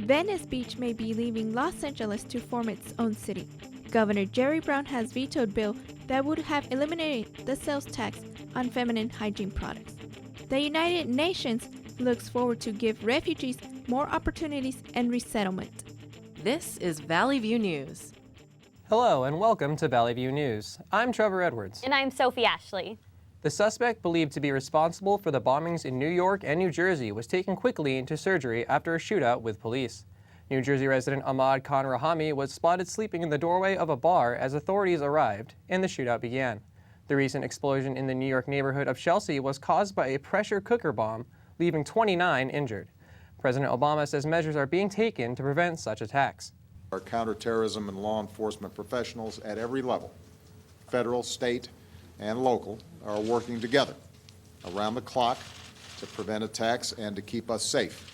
Venice Beach may be leaving Los Angeles to form its own city. Governor Jerry Brown has vetoed a bill that would have eliminated the sales tax on feminine hygiene products. The United Nations looks forward to give refugees more opportunities and resettlement. This is Valley View News. Hello and welcome to Valley View News. I'm Trevor Edwards. And I'm Sophie Ashley. The suspect believed to be responsible for the bombings in New York and New Jersey was taken quickly into surgery after a shootout with police. New Jersey resident Ahmad Khan Rahami was spotted sleeping in the doorway of a bar as authorities arrived and the shootout began. The recent explosion in the New York neighborhood of Chelsea was caused by a pressure cooker bomb, leaving 29 injured. President Obama says measures are being taken to prevent such attacks. Our counterterrorism and law enforcement professionals at every level, federal, state, and local, are working together around the clock to prevent attacks and to keep us safe.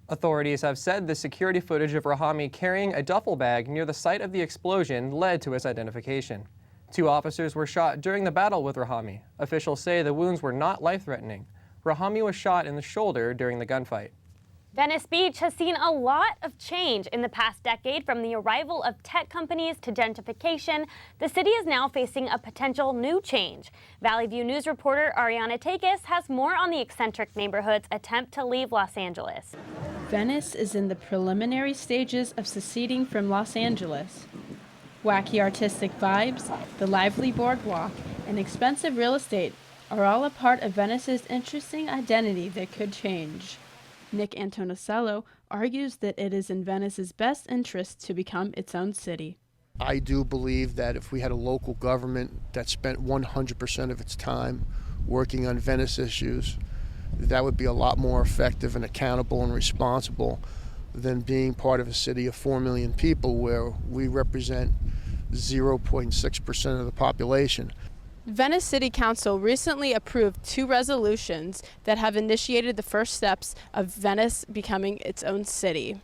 Authorities have said the security footage of Rahami carrying a duffel bag near the site of the explosion led to his identification. 2 officers were shot during the battle with Rahami. Officials say the wounds were not life-threatening. Rahami was shot in the shoulder during the gunfight. Venice Beach has seen a lot of change in the past decade. From the arrival of tech companies to gentrification, the city is now facing a potential new change. Valley View News reporter Ariana Takis has more on the eccentric neighborhood's attempt to leave Los Angeles. Venice is in the preliminary stages of seceding from Los Angeles. Wacky artistic vibes, the lively boardwalk, and expensive real estate are all a part of Venice's interesting identity that could change. Nick Antonocello argues that it is in Venice's best interest to become its own city. I do believe that if we had a local government that spent 100% of its time working on Venice issues, that would be a lot more effective and accountable and responsible than being part of a city of 4 million people where we represent 0.6% of the population. Venice City Council recently approved 2 resolutions that have initiated the first steps of Venice becoming its own city.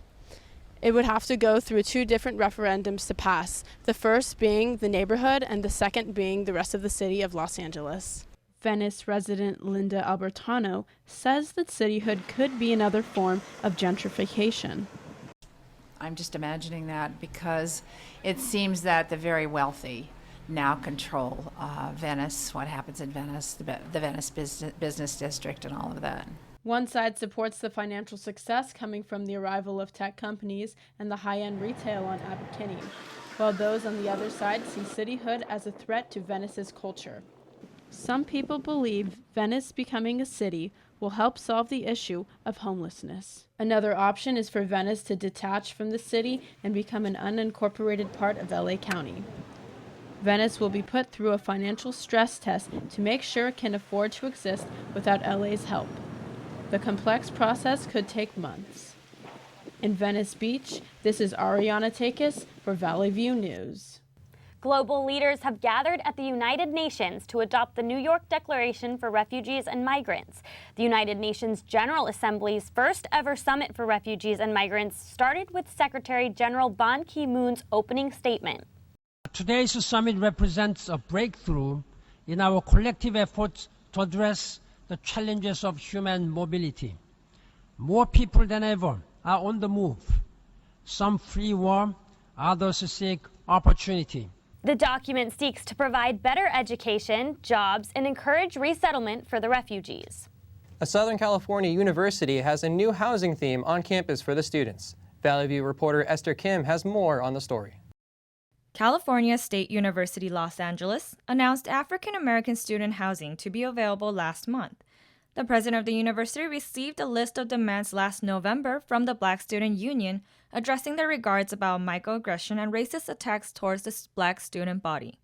It would have to go through 2 different referendums to pass, the first being the neighborhood and the second being the rest of the city of Los Angeles. Venice resident Linda Albertano says that cityhood could be another form of gentrification. I'm just imagining that because it seems that the very wealthy now control Venice, what happens in Venice, the Venice business district and all of that. One side supports the financial success coming from the arrival of tech companies and the high-end retail on Abbot Kinney, while those on the other side see cityhood as a threat to Venice's culture. Some people believe Venice becoming a city will help solve the issue of homelessness. Another option is for Venice to detach from the city and become an unincorporated part of LA County. Venice will be put through a financial stress test to make sure it can afford to exist without LA's help. The complex process could take months. In Venice Beach, this is Ariana Takis for Valley View News. Global leaders have gathered at the United Nations to adopt the New York Declaration for Refugees and Migrants. The United Nations General Assembly's first ever summit for refugees and migrants started with Secretary General Ban Ki-moon's opening statement. Today's summit represents a breakthrough in our collective efforts to address the challenges of human mobility. More people than ever are on the move. Some flee war, others seek opportunity. The document seeks to provide better education, jobs, and encourage resettlement for the refugees. A Southern California university has a new housing theme on campus for the students. Valley View reporter Esther Kim has more on the story. California State University Los Angeles announced African American student housing to be available last month. The president of the university received a list of demands last November from the Black Student Union addressing their regards about microaggression and racist attacks towards the Black student body.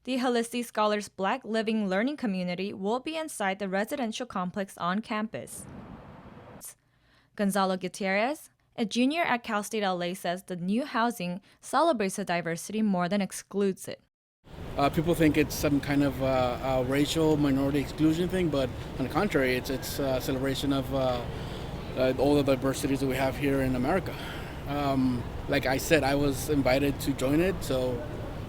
The Holistic Scholars Black Living Learning Community will be inside the residential complex on campus. Gonzalo Gutierrez, a junior at Cal State LA, says the new housing celebrates the diversity more than excludes it. People think it's some kind of a racial minority exclusion thing, but on the contrary, it's a celebration of all the diversities that we have here in America. Like I said, I was invited to join it, so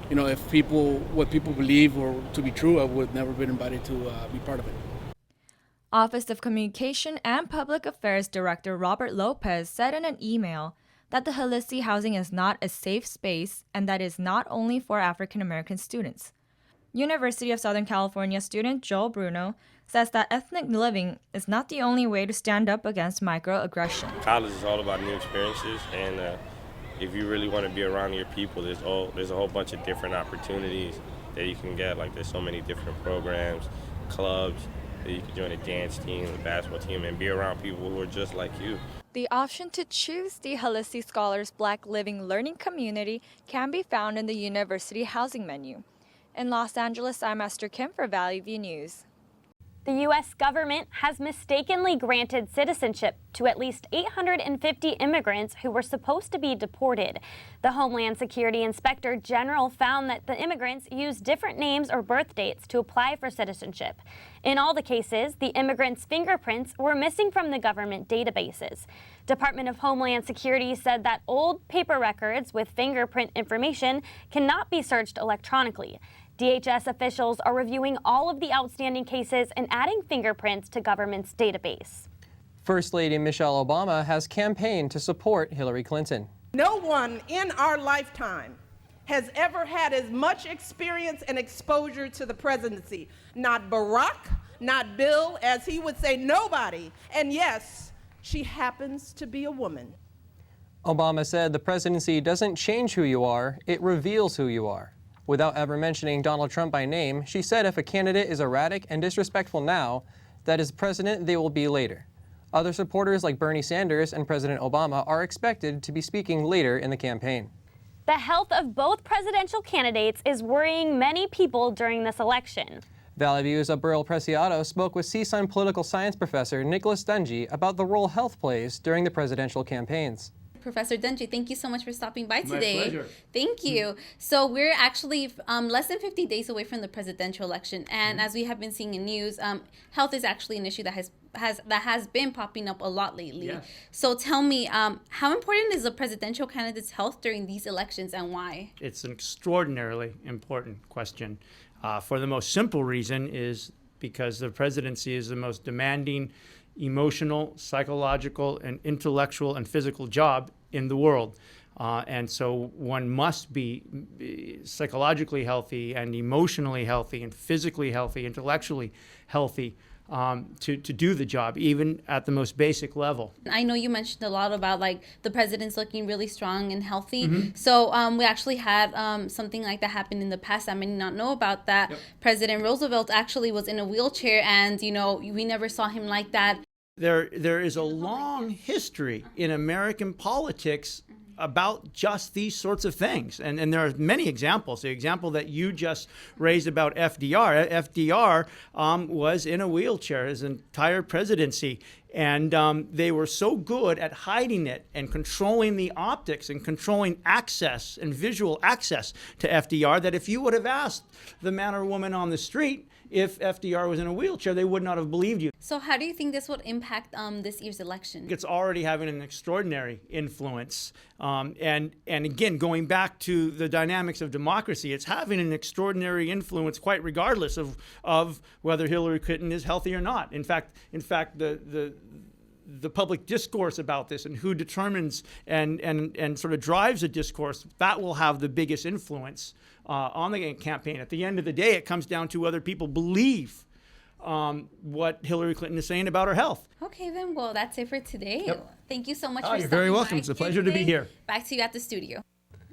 if what people believe or to be true, I would never been invited to be part of it. Office of Communication and Public Affairs Director Robert Lopez said in an email that the Hilisi housing is not a safe space and that is not only for African American students. University of Southern California student Joel Bruno says that ethnic living is not the only way to stand up against microaggression. College is all about new experiences, and if you really want to be around your people, there's a whole bunch of different opportunities that you can get. Like, there's so many different programs, clubs, that you can join a dance team, a basketball team, and be around people who are just like you. The option to choose the Hilisi Scholars Black Living Learning Community can be found in the university housing menu. In Los Angeles, I'm Esther Kim for Valley View News. The U.S. government has mistakenly granted citizenship to at least 850 immigrants who were supposed to be deported. The Homeland Security Inspector General found that the immigrants used different names or birth dates to apply for citizenship. In all the cases, the immigrants' fingerprints were missing from the government databases. Department of Homeland Security said that old paper records with fingerprint information cannot be searched electronically. DHS officials are reviewing all of the outstanding cases and adding fingerprints to government's database. First Lady Michelle Obama has campaigned to support Hillary Clinton. No one in our lifetime has ever had as much experience and exposure to the presidency. Not Barack, not Bill, as he would say, nobody. And yes, she happens to be a woman. Obama said the presidency doesn't change who you are, it reveals who you are. Without ever mentioning Donald Trump by name, she said if a candidate is erratic and disrespectful now, that as president they will be later. Other supporters like Bernie Sanders and President Obama are expected to be speaking later in the campaign. The health of both presidential candidates is worrying many people during this election. Valley View's Gabrielle Ortega spoke with CSUN political science professor Nicholas Dungy about the role health plays during the presidential campaigns. Professor Dungy, thank you so much for stopping by today. My pleasure. Thank you. So we're actually less than 50 days away from the presidential election, and as we have been seeing in news, health is actually an issue that has been popping up a lot lately. Yes. So tell me, how important is the presidential candidate's health during these elections, and why? It's an extraordinarily important question. For the most simple reason is because the presidency is the most demanding emotional, psychological, and intellectual and physical job in the world. And so one must be psychologically healthy and emotionally healthy and physically healthy, intellectually healthy to do the job, even at the most basic level. I know you mentioned a lot about like the president's looking really strong and healthy. So we actually had something like that happen in the past. I may not know about that. Yep. President Roosevelt actually was in a wheelchair, and you know we never saw him like that. There is a long history in American politics about just these sorts of things. And there are many examples. The example that you just raised about FDR. FDR was in a wheelchair his entire presidency. And they were so good at hiding it and controlling the optics and controlling access and visual access to FDR that if you would have asked the man or woman on the street if FDR was in a wheelchair, they would not have believed you. So how do you think this would impact this year's election? It's already having an extraordinary influence. And again, going back to the dynamics of democracy, it's having an extraordinary influence quite regardless of whether Hillary Clinton is healthy or not. In fact, the public discourse about this and who determines and sort of drives a discourse, that will have the biggest influence on the campaign. At the end of the day, it comes down to whether people believe what Hillary Clinton is saying about her health. Okay, then, well, that's it for today. Yep. Thank you so much for You're stopping very welcome. by It's a here pleasure to be today. here. Back to you at the studio.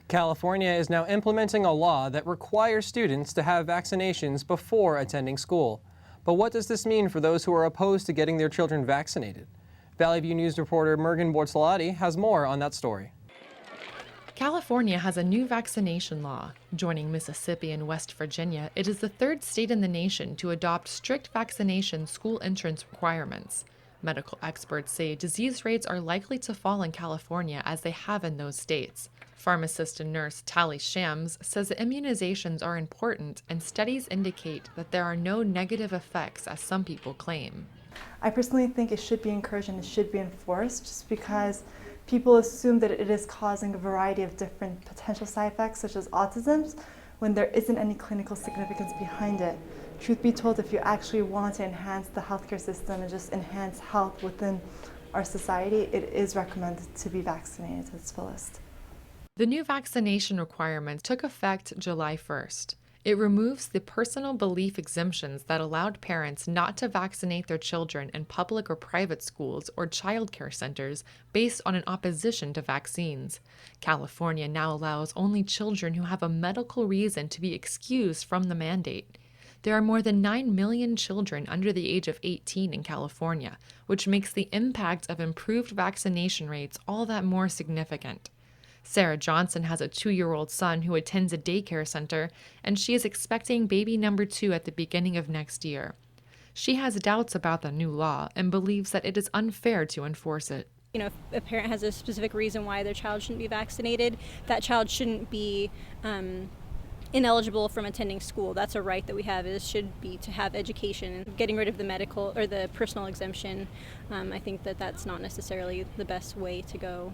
California is now implementing a law that requires students to have vaccinations before attending school. But what does this mean for those who are opposed to getting their children vaccinated? Valley View News reporter Mergen Bortolatti has more on that story. California has a new vaccination law. Joining Mississippi and West Virginia, it is the third state in the nation to adopt strict vaccination school entrance requirements. Medical experts say disease rates are likely to fall in California as they have in those states. Pharmacist and nurse Tally Shams says that immunizations are important and studies indicate that there are no negative effects as some people claim. I personally think it should be encouraged and it should be enforced just because people assume that it is causing a variety of different potential side effects such as autism when there isn't any clinical significance behind it. truth be told, if you actually want to enhance the healthcare system and just enhance health within our society, it is recommended to be vaccinated to its fullest. The new vaccination requirements took effect July 1st. It removes the personal belief exemptions that allowed parents not to vaccinate their children in public or private schools or child care centers based on an opposition to vaccines. California now allows only children who have a medical reason to be excused from the mandate. There are more than 9 million children under the age of 18 in California, which makes the impact of improved vaccination rates all that more significant. Sarah Johnson has a 2-year-old son who attends a daycare center, and she is expecting baby number 2 at the beginning of next year. She has doubts about the new law and believes that it is unfair to enforce it. You know, if a parent has a specific reason why their child shouldn't be vaccinated, that child shouldn't be ineligible from attending school. That's a right that we have, should be to have education. And getting rid of the medical or the personal exemption, I think that's not necessarily the best way to go.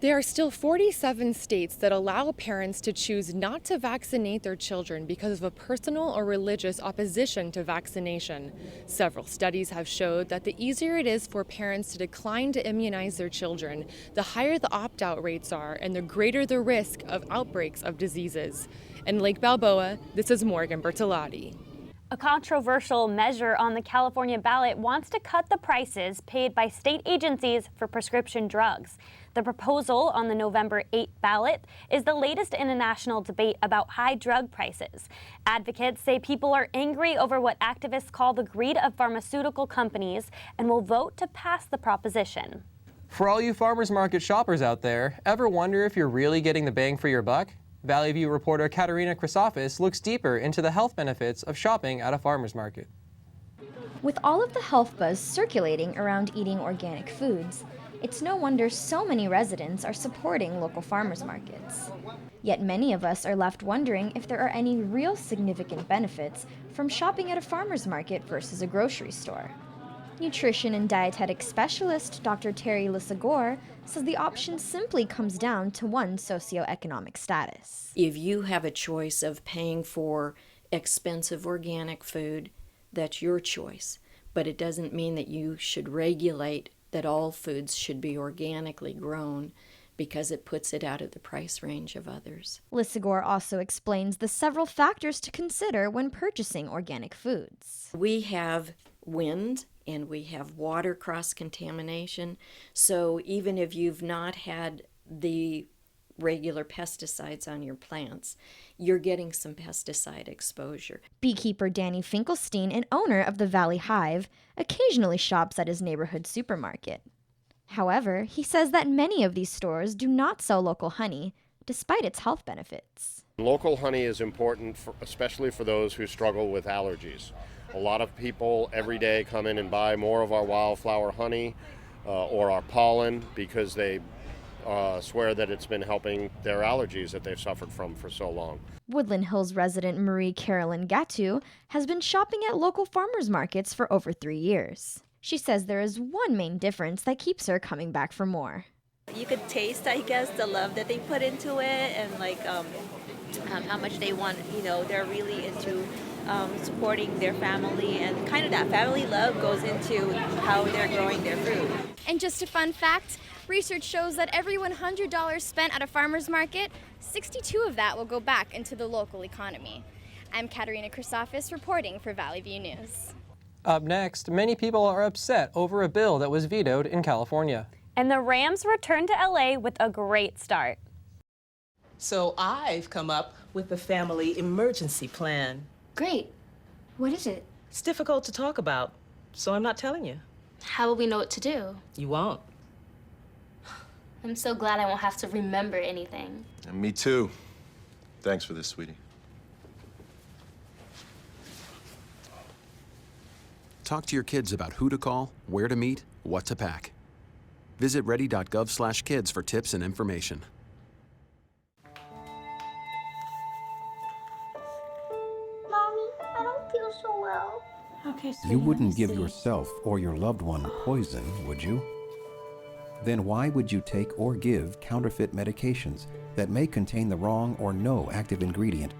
There are still 47 states that allow parents to choose not to vaccinate their children because of a personal or religious opposition to vaccination. Several studies have showed that the easier it is for parents to decline to immunize their children, the higher the opt-out rates are and the greater the risk of outbreaks of diseases. In Lake Balboa, this is Morgan Bertolotti. A controversial measure on the California ballot wants to cut the prices paid by state agencies for prescription drugs. The proposal on the November 8 ballot is the latest in a national debate about high drug prices. Advocates say people are angry over what activists call the greed of pharmaceutical companies and will vote to pass the proposition. For all you farmers market shoppers out there, ever wonder if you're really getting the bang for your buck? Valley View reporter Katerina Chrysofis looks deeper into the health benefits of shopping at a farmer's market. With all of the health buzz circulating around eating organic foods, it's no wonder so many residents are supporting local farmers markets. Yet many of us are left wondering if there are any real significant benefits from shopping at a farmer's market versus a grocery store. Nutrition and dietetic specialist Dr. Terry Lissagore says the option simply comes down to one's socioeconomic status. If you have a choice of paying for expensive organic food, that's your choice. But it doesn't mean that you should regulate that all foods should be organically grown because it puts it out of the price range of others. Lissagore also explains the several factors to consider when purchasing organic foods. We have wind and we have water cross-contamination, so even if you've not had the regular pesticides on your plants, you're getting some pesticide exposure. Beekeeper Danny Finkelstein, and owner of the Valley Hive, occasionally shops at his neighborhood supermarket. However, he says that many of these stores do not sell local honey, despite its health benefits. Local honey is important, especially for those who struggle with allergies. A lot of people every day come in and buy more of our wildflower honey or our pollen because they swear that it's been helping their allergies that they've suffered from for so long. Woodland Hills resident Marie Carolyn Gatu has been shopping at local farmers markets for over 3 years. She says there is one main difference that keeps her coming back for more. You could taste, I guess, the love that they put into it and how much they want, they're really into supporting their family, and kind of that family love goes into how they're growing their food. And just a fun fact, research shows that every $100 spent at a farmer's market, 62 of that will go back into the local economy. I'm Katerina Chrysofis reporting for Valley View News. Up next, many people are upset over a bill that was vetoed in California. And the Rams returned to LA with a great start. So I've come up with a family emergency plan. Great. What is it? It's difficult to talk about, so I'm not telling you. How will we know what to do? You won't. I'm so glad I won't have to remember anything. And me too. Thanks for this, sweetie. Talk to your kids about who to call, where to meet, what to pack. Visit ready.gov/kids for tips and information. Okay, You wouldn't give yourself or your loved one poison, would you? Then why would you take or give counterfeit medications that may contain the wrong or no active ingredient?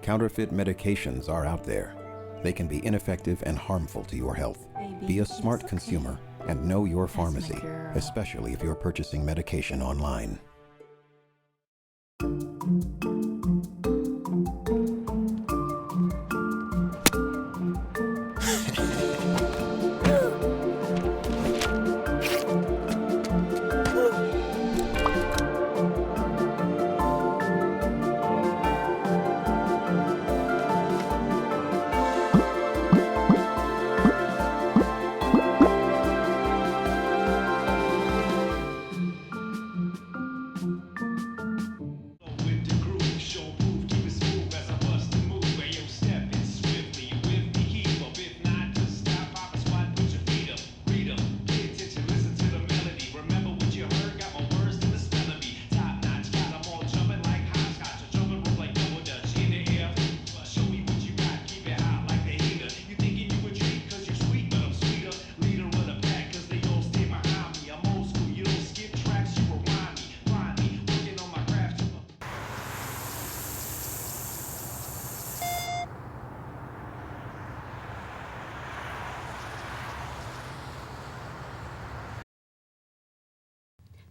Counterfeit medications are out there. They can be ineffective and harmful to your health. Be a smart consumer and know your pharmacy, especially if you're purchasing medication online.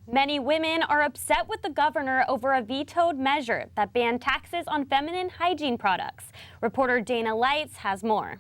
Many women are upset with the governor over a vetoed measure that banned taxes on feminine hygiene products. Reporter Dana Lights has more.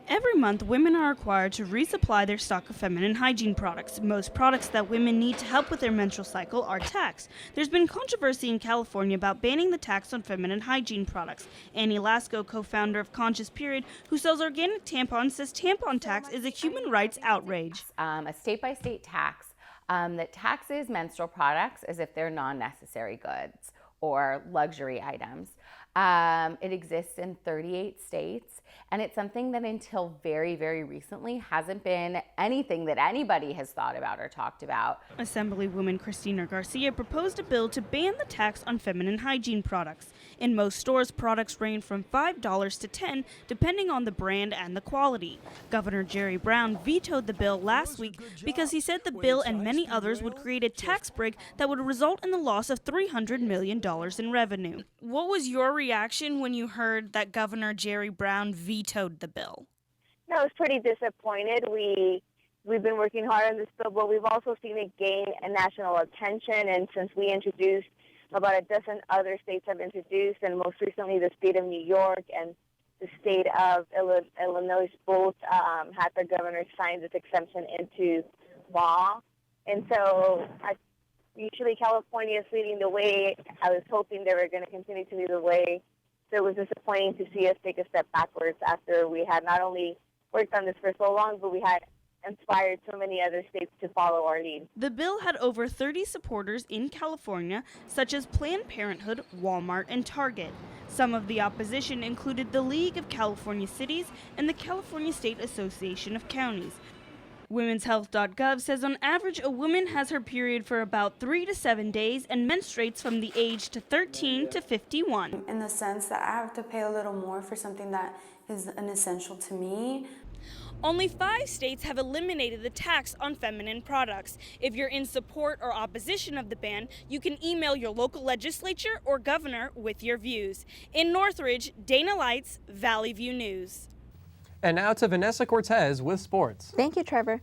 Every month, women are required to resupply their stock of feminine hygiene products. Most products that women need to help with their menstrual cycle are taxed. There's been controversy in California about banning the tax on feminine hygiene products. Annie Lasco, co-founder of Conscious Period, who sells organic tampons, says tampon tax is a human rights outrage. A state-by-state tax that taxes menstrual products as if they're non-necessary goods or luxury items. It exists in 38 states, and it's something that until very, very recently hasn't been anything that anybody has thought about or talked about. Assemblywoman Cristina Garcia proposed a bill to ban the tax on feminine hygiene products. In most stores, products range from $5 to $10, depending on the brand and the quality. Governor Jerry Brown vetoed the bill last week because he said the bill and many others would create a tax break that would result in the loss of $300 million in revenue. What was your reaction when you heard that Governor Jerry Brown vetoed the bill? No, I was pretty disappointed. We've been working hard on this bill, but we've also seen it gain a national attention. And since we introduced, about a dozen other states have introduced, and most recently the state of New York and the state of Illinois both had their governors sign this exemption into law. And so usually California is leading the way. I was hoping they were going to continue to lead the way. So it was disappointing to see us take a step backwards after we had not only worked on this for so long, but we had inspired so many other states to follow our lead. The bill had over 30 supporters in California, such as Planned Parenthood, Walmart, and Target. Some of the opposition included the League of California Cities and the California State Association of Counties. Women'sHealth.gov says on average a woman has her period for about 3 to 7 days and menstruates from the age to 13 to 51. In the sense that I have to pay a little more for something that is an essential to me. Only 5 states have eliminated the tax on feminine products. If you're in support or opposition of the ban, you can email your local legislature or governor with your views. In Northridge, Dana Lights, Valley View News. And now to Vanessa Cortez with sports. Thank you, Trevor.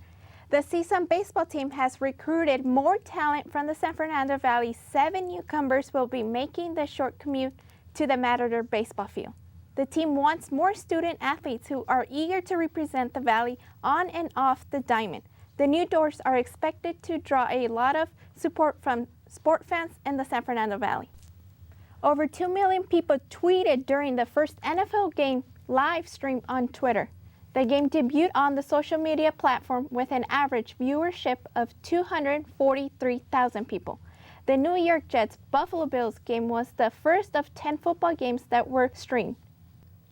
The CSUN baseball team has recruited more talent from the San Fernando Valley. 7 newcomers will be making the short commute to the Matador baseball field. The team wants more student athletes who are eager to represent the Valley on and off the diamond. The new doors are expected to draw a lot of support from sport fans in the San Fernando Valley. Over 2 million people tweeted during the first NFL game live stream on Twitter. The game debuted on the social media platform with an average viewership of 243,000 people. The New York Jets Buffalo Bills game was the first of 10 football games that were streamed.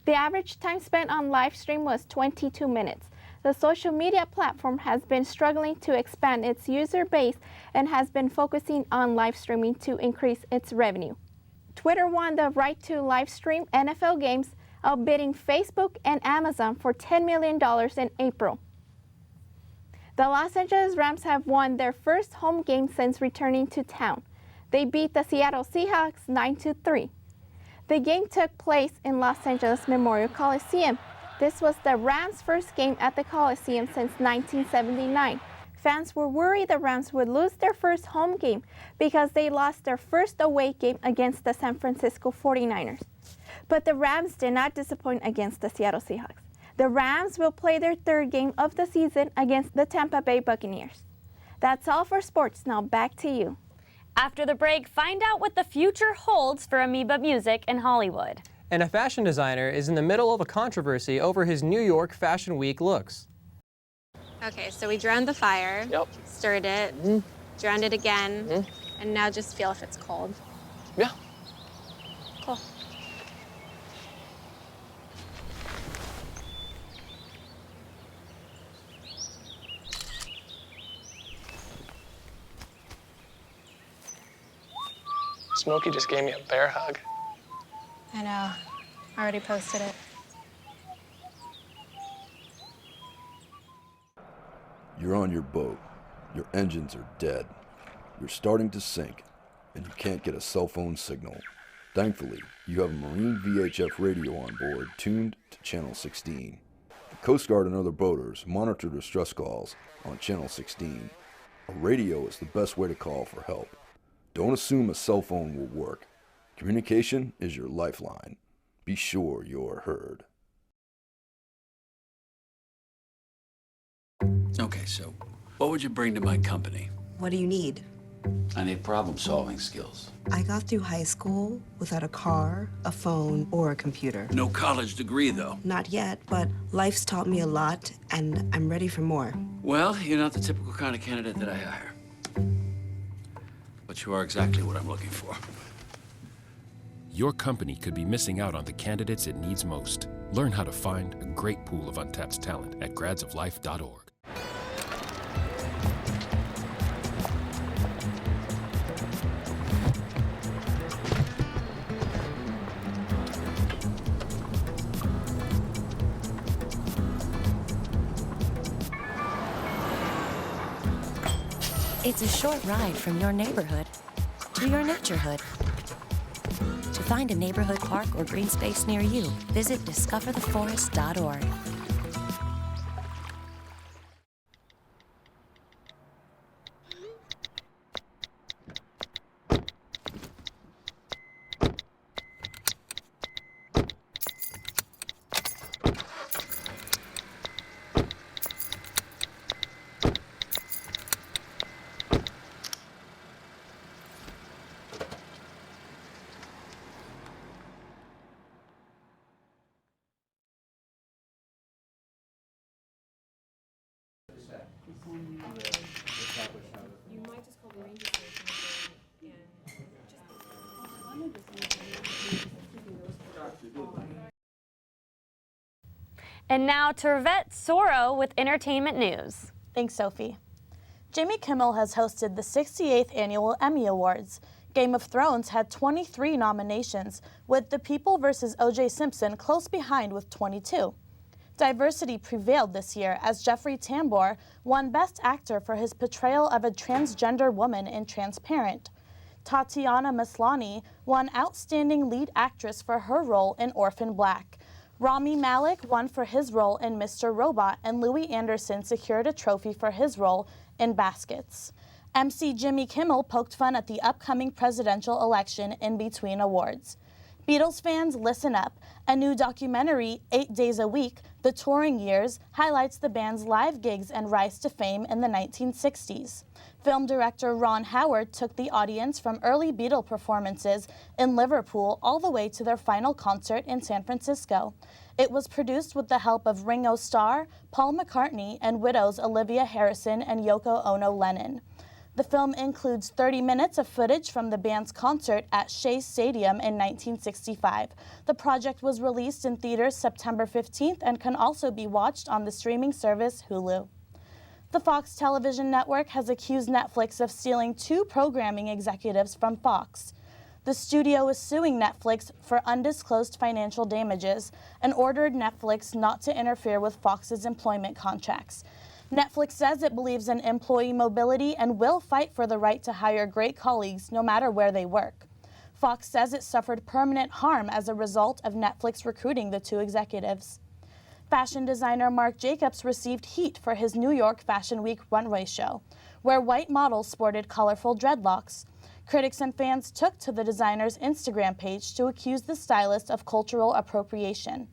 The average time spent on live stream was 22 minutes. The social media platform has been struggling to expand its user base and has been focusing on live streaming to increase its revenue. Twitter won the right to live stream NFL games, outbidding Facebook and Amazon for $10 million in April. The Los Angeles Rams have won their first home game since returning to town. They beat the Seattle Seahawks 9-3. The game took place in Los Angeles Memorial Coliseum. This was the Rams' first game at the Coliseum since 1979. Fans were worried the Rams would lose their first home game because they lost their first away game against the San Francisco 49ers. But the Rams did not disappoint against the Seattle Seahawks. The Rams will play their third game of the season against the Tampa Bay Buccaneers. That's all for sports. Now back to you. After the break, find out what the future holds for Amoeba Music in Hollywood. And a fashion designer is in the middle of a controversy over his New York Fashion Week looks. Okay, so we drowned the fire, stirred it, drowned it again, and now just feel if it's cold. Yeah. Cool. Smokey just gave me a bear hug. I know. Already posted it. You're on your boat. Your engines are dead. You're starting to sink, and you can't get a cell phone signal. Thankfully, you have a Marine VHF radio on board tuned to Channel 16. The Coast Guard and other boaters monitor distress calls on Channel 16. A radio is the best way to call for help. Don't assume a cell phone will work. Communication is your lifeline. Be sure you're heard. Okay, so what would you bring to my company? What do you need? I need problem-solving skills. I got through high school without a car, a phone, or a computer. No college degree, though. Not yet, but life's taught me a lot, and I'm ready for more. Well, you're not the typical kind of candidate that I hire. But you are exactly what I'm looking for. Your company could be missing out on the candidates it needs most. Learn how to find a great pool of untapped talent at gradsoflife.org. It's a short ride from your neighborhood to your naturehood. To find a neighborhood park or green space near you, visit discovertheforest.org. And now to Rivette Soro with entertainment news. Thanks, Sophie. Jimmy Kimmel has hosted the 68th Annual Emmy Awards. Game of Thrones had 23 nominations, with The People vs. O.J. Simpson close behind with 22. Diversity prevailed this year as Jeffrey Tambor won Best Actor for his portrayal of a transgender woman in Transparent. Tatiana Maslany won Outstanding Lead Actress for her role in Orphan Black. Rami Malek won for his role in Mr. Robot, and Louis Anderson secured a trophy for his role in Baskets. MC Jimmy Kimmel poked fun at the upcoming presidential election in between awards. Beatles fans, listen up. A new documentary, 8 Days a Week, The Touring Years, highlights the band's live gigs and rise to fame in the 1960s. Film director Ron Howard took the audience from early Beatle performances in Liverpool all the way to their final concert in San Francisco. It was produced with the help of Ringo Starr, Paul McCartney, and widows Olivia Harrison and Yoko Ono Lennon. The film includes 30 minutes of footage from the band's concert at Shea Stadium in 1965. The project was released in theaters September 15th and can also be watched on the streaming service Hulu. The Fox television network has accused Netflix of stealing 2 programming executives from Fox. The studio is suing Netflix for undisclosed financial damages and ordered Netflix not to interfere with Fox's employment contracts. Netflix says it believes in employee mobility and will fight for the right to hire great colleagues no matter where they work. Fox says it suffered permanent harm as a result of Netflix recruiting the two executives. Fashion designer Marc Jacobs received heat for his New York Fashion Week runway show, where white models sported colorful dreadlocks. Critics and fans took to the designer's Instagram page to accuse the stylist of cultural appropriation.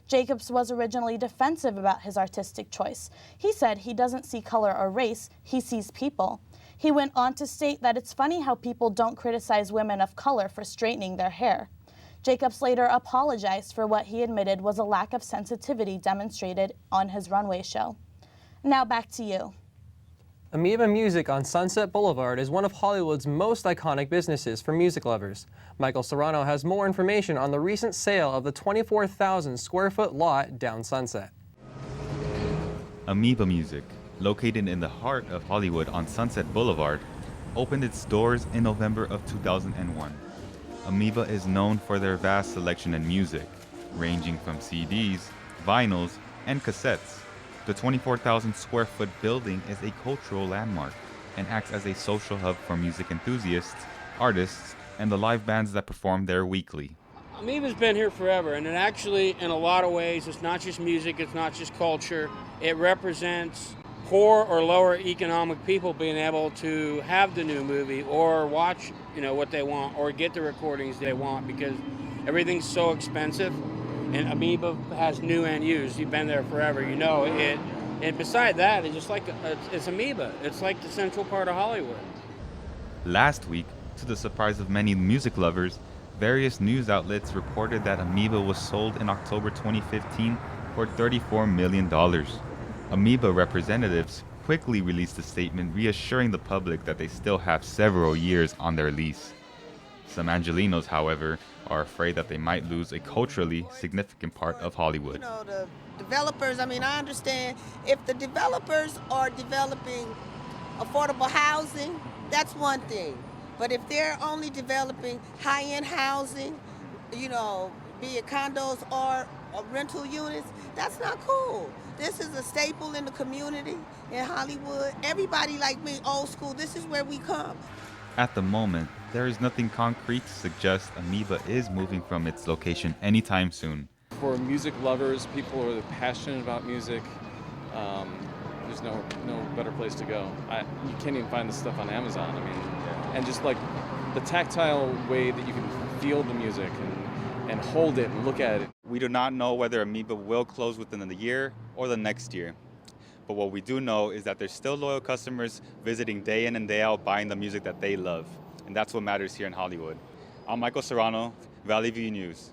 Jacobs was originally defensive about his artistic choice. He said he doesn't see color or race, he sees people. He went on to state that it's funny how people don't criticize women of color for straightening their hair. Jacobs later apologized for what he admitted was a lack of sensitivity demonstrated on his runway show. Now back to you. Amoeba Music on Sunset Boulevard is one of Hollywood's most iconic businesses for music lovers. Michael Serrano has more information on the recent sale of the 24,000 square foot lot down Sunset. Amoeba Music, located in the heart of Hollywood on Sunset Boulevard, opened its doors in November of 2001. Amoeba is known for their vast selection in music, ranging from CDs, vinyls, and cassettes. The 24,000 square foot building is a cultural landmark and acts as a social hub for music enthusiasts, artists, and the live bands that perform there weekly. Amoeba's been here forever, and it actually, in a lot of ways, it's not just music, it's not just culture. It represents poor or lower economic people being able to have the new movie or watch, what they want or get the recordings they want, because everything's so expensive. And Amoeba has new and used. You've been there forever, you know it. And beside that, it's just like it's Amoeba. It's like the central part of Hollywood. Last week, to the surprise of many music lovers, various news outlets reported that Amoeba was sold in October 2015 for $34 million. Amoeba representatives quickly released a statement reassuring the public that they still have several years on their lease. Some Angelenos, however, are afraid that they might lose a culturally significant part of Hollywood. The developers, I understand if the developers are developing affordable housing, that's one thing. But if they're only developing high-end housing, be it condos or rental units, that's not cool. This is a staple in the community in Hollywood. Everybody like me, old school, this is where we come. At the moment, there is nothing concrete to suggest Amoeba is moving from its location anytime soon. For music lovers, people who are passionate about music, there's no better place to go. You can't even find this stuff on Amazon. And just like the tactile way that you can feel the music and hold it and look at it. We do not know whether Amoeba will close within the year or the next year. But what we do know is that there's still loyal customers visiting day in and day out, buying the music that they love. And that's what matters here in Hollywood. I'm Michael Serrano, Valley View News.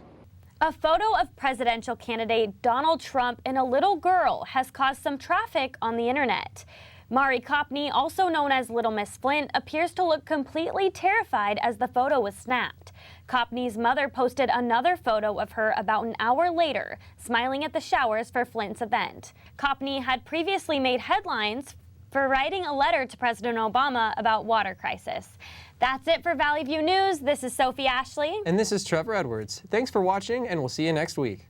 A photo of presidential candidate Donald Trump and a little girl has caused some traffic on the internet. Mari Copney, also known as Little Miss Flint, appears to look completely terrified as the photo was snapped. Copney's mother posted another photo of her about an hour later, smiling at the showers for Flint's event. Copney had previously made headlines for writing a letter to President Obama about water crisis. That's it for Valley View News. This is Sophie Ashley. And this is Trevor Edwards. Thanks for watching, and we'll see you next week.